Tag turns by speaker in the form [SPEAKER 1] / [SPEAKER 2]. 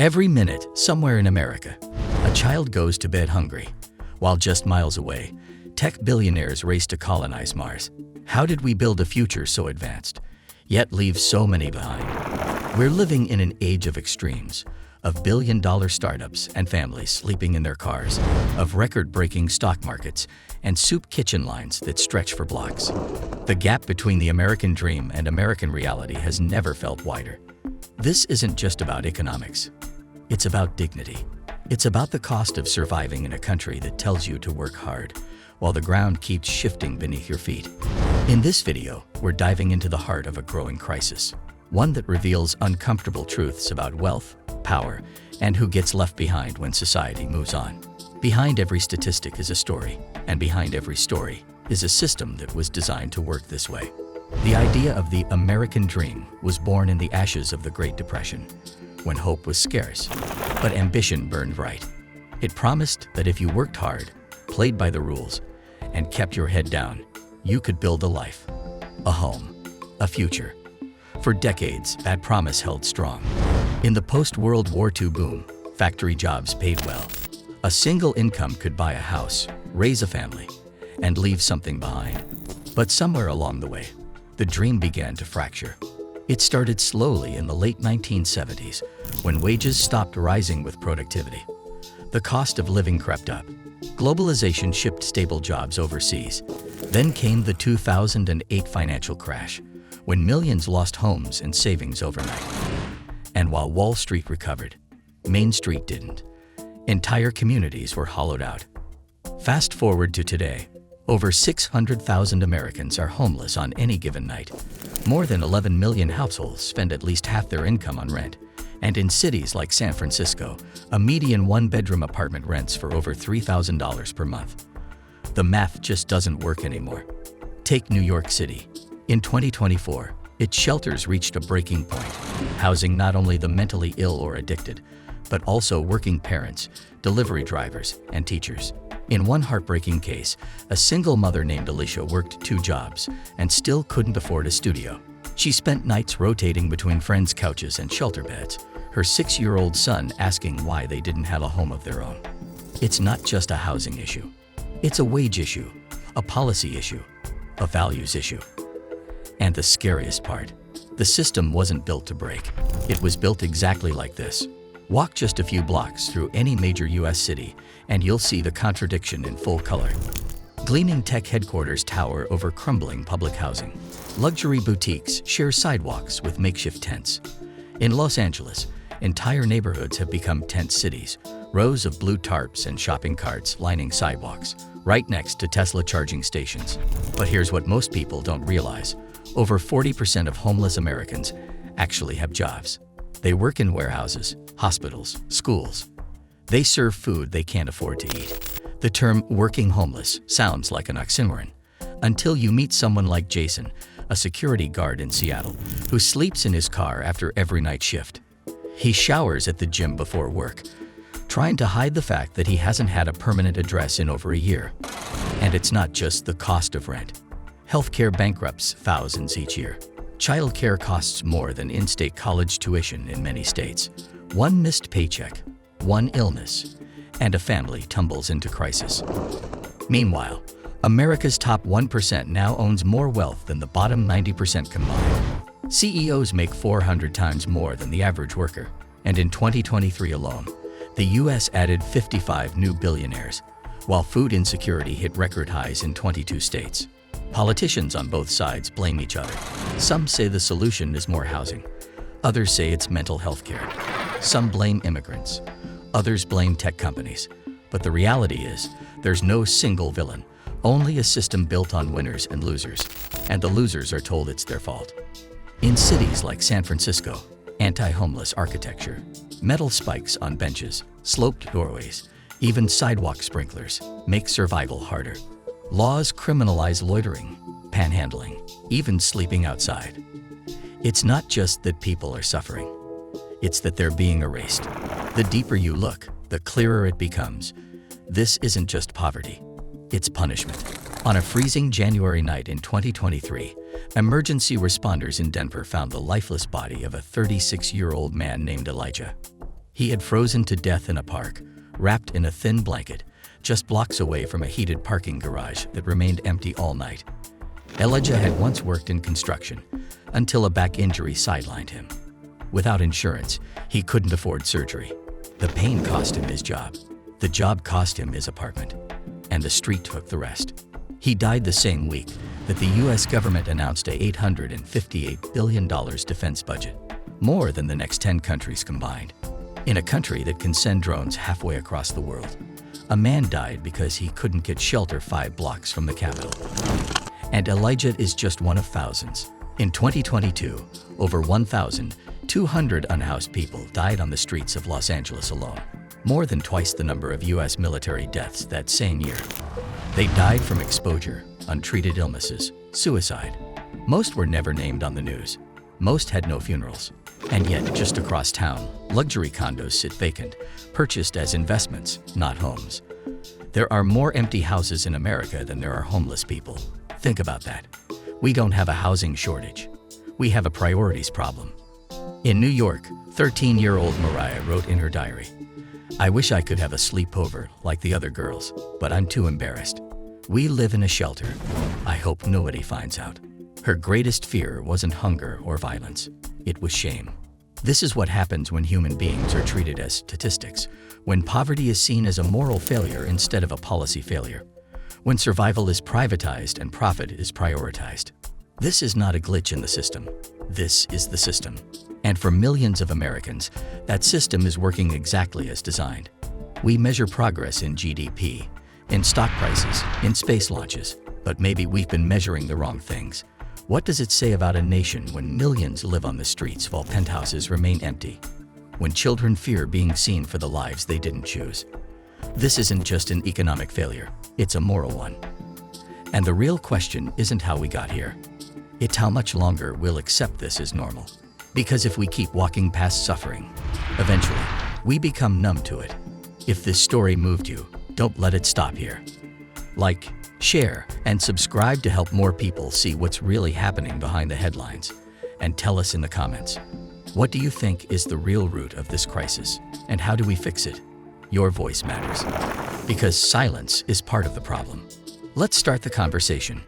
[SPEAKER 1] Every minute, somewhere in America, a child goes to bed hungry, while just miles away, tech billionaires race to colonize Mars. How did we build a future so advanced, yet leave so many behind? We're living in an age of extremes, of billion-dollar startups and families sleeping in their cars, of record-breaking stock markets and soup kitchen lines that stretch for blocks. The gap between the American dream and American reality has never felt wider. This isn't just about economics. It's about dignity. It's about the cost of surviving in a country that tells you to work hard, while the ground keeps shifting beneath your feet. In this video, we're diving into the heart of a growing crisis, one that reveals uncomfortable truths about wealth, power, and who gets left behind when society moves on. Behind every statistic is a story, and behind every story is a system that was designed to work this way. The idea of the American dream was born in the ashes of the Great Depression, when hope was scarce, but ambition burned bright. It promised that if you worked hard, played by the rules, and kept your head down, you could build a life, a home, a future. For decades, that promise held strong. In the post-World War II boom, factory jobs paid well. A single income could buy a house, raise a family, and leave something behind. But somewhere along the way, the dream began to fracture. It started slowly in the late 1970s, when wages stopped rising with productivity. The cost of living crept up. Globalization shipped stable jobs overseas. Then came the 2008 financial crash, when millions lost homes and savings overnight. And while Wall Street recovered, Main Street didn't. Entire communities were hollowed out. Fast forward to today, over 600,000 Americans are homeless on any given night. More than 11 million households spend at least half their income on rent. And in cities like San Francisco, a median one-bedroom apartment rents for over $3,000 per month. The math just doesn't work anymore. Take New York City. In 2024, its shelters reached a breaking point, housing not only the mentally ill or addicted, but also working parents, delivery drivers, and teachers. In one heartbreaking case, a single mother named Alicia worked 2 jobs and still couldn't afford a studio. She spent nights rotating between friends' couches and shelter beds, her 6-year-old son asking why they didn't have a home of their own. It's not just a housing issue. It's a wage issue, a policy issue, a values issue. And the scariest part, the system wasn't built to break. It was built exactly like this. Walk just a few blocks through any major US city, and you'll see the contradiction in full color. Gleaming tech headquarters tower over crumbling public housing. Luxury boutiques share sidewalks with makeshift tents. In Los Angeles, entire neighborhoods have become tent cities, rows of blue tarps and shopping carts lining sidewalks, right next to Tesla charging stations. But here's what most people don't realize. Over 40% of homeless Americans actually have jobs. They work in warehouses, hospitals, schools. They serve food they can't afford to eat. The term working homeless sounds like an oxymoron, until you meet someone like Jason, a security guard in Seattle, who sleeps in his car after every night shift. He showers at the gym before work, trying to hide the fact that he hasn't had a permanent address in over a year. And it's not just the cost of rent. Healthcare bankrupts thousands each year. Childcare costs more than in-state college tuition in many states. One missed paycheck, one illness, and a family tumbles into crisis. Meanwhile, America's top 1% now owns more wealth than the bottom 90% combined. CEOs make 400 times more than the average worker, and in 2023 alone, the US added 55 new billionaires, while food insecurity hit record highs in 22 states. Politicians on both sides blame each other. Some say the solution is more housing. Others say it's mental health care. Some blame immigrants. Others blame tech companies. But the reality is, there's no single villain, only a system built on winners and losers. And the losers are told it's their fault. In cities like San Francisco, anti-homeless architecture, metal spikes on benches, sloped doorways, even sidewalk sprinklers make survival harder. Laws criminalize loitering, panhandling, even sleeping outside. It's not just that people are suffering. It's that they're being erased. The deeper you look, the clearer it becomes. This isn't just poverty. It's punishment. On a freezing January night in 2023, emergency responders in Denver found the lifeless body of a 36-year-old man named Elijah. He had frozen to death in a park, wrapped in a thin blanket, just blocks away from a heated parking garage that remained empty all night. Elijah had once worked in construction, until a back injury sidelined him. Without insurance, he couldn't afford surgery. The pain cost him his job. The job cost him his apartment. And the street took the rest. He died the same week that the U.S. government announced a $858 billion defense budget, more than the next 10 countries combined. In a country that can send drones halfway across the world, a man died because he couldn't get shelter 5 blocks from the Capitol. And Elijah is just one of thousands. In 2022, over 1,200 unhoused people died on the streets of Los Angeles alone, more than twice the number of U.S. military deaths that same year. They died from exposure, untreated illnesses, suicide. Most were never named on the news. Most had no funerals. And yet, just across town, luxury condos sit vacant, purchased as investments, not homes. There are more empty houses in America than there are homeless people. Think about that. We don't have a housing shortage. We have a priorities problem. In New York, 13-year-old Mariah wrote in her diary, "I wish I could have a sleepover like the other girls, but I'm too embarrassed. We live in a shelter. I hope nobody finds out." Her greatest fear wasn't hunger or violence. It was shame. This is what happens when human beings are treated as statistics, when poverty is seen as a moral failure instead of a policy failure, when survival is privatized and profit is prioritized. This is not a glitch in the system. This is the system. And for millions of Americans, that system is working exactly as designed. We measure progress in GDP, in stock prices, in space launches, but maybe we've been measuring the wrong things. What does it say about a nation when millions live on the streets while penthouses remain empty? When children fear being seen for the lives they didn't choose? This isn't just an economic failure, it's a moral one. And the real question isn't how we got here. It's how much longer we'll accept this as normal. Because if we keep walking past suffering, eventually, we become numb to it. If this story moved you, don't let it stop here. Like, share, and subscribe to help more people see what's really happening behind the headlines. And tell us in the comments, what do you think is the real root of this crisis, and how do we fix it? Your voice matters. Because silence is part of the problem. Let's start the conversation.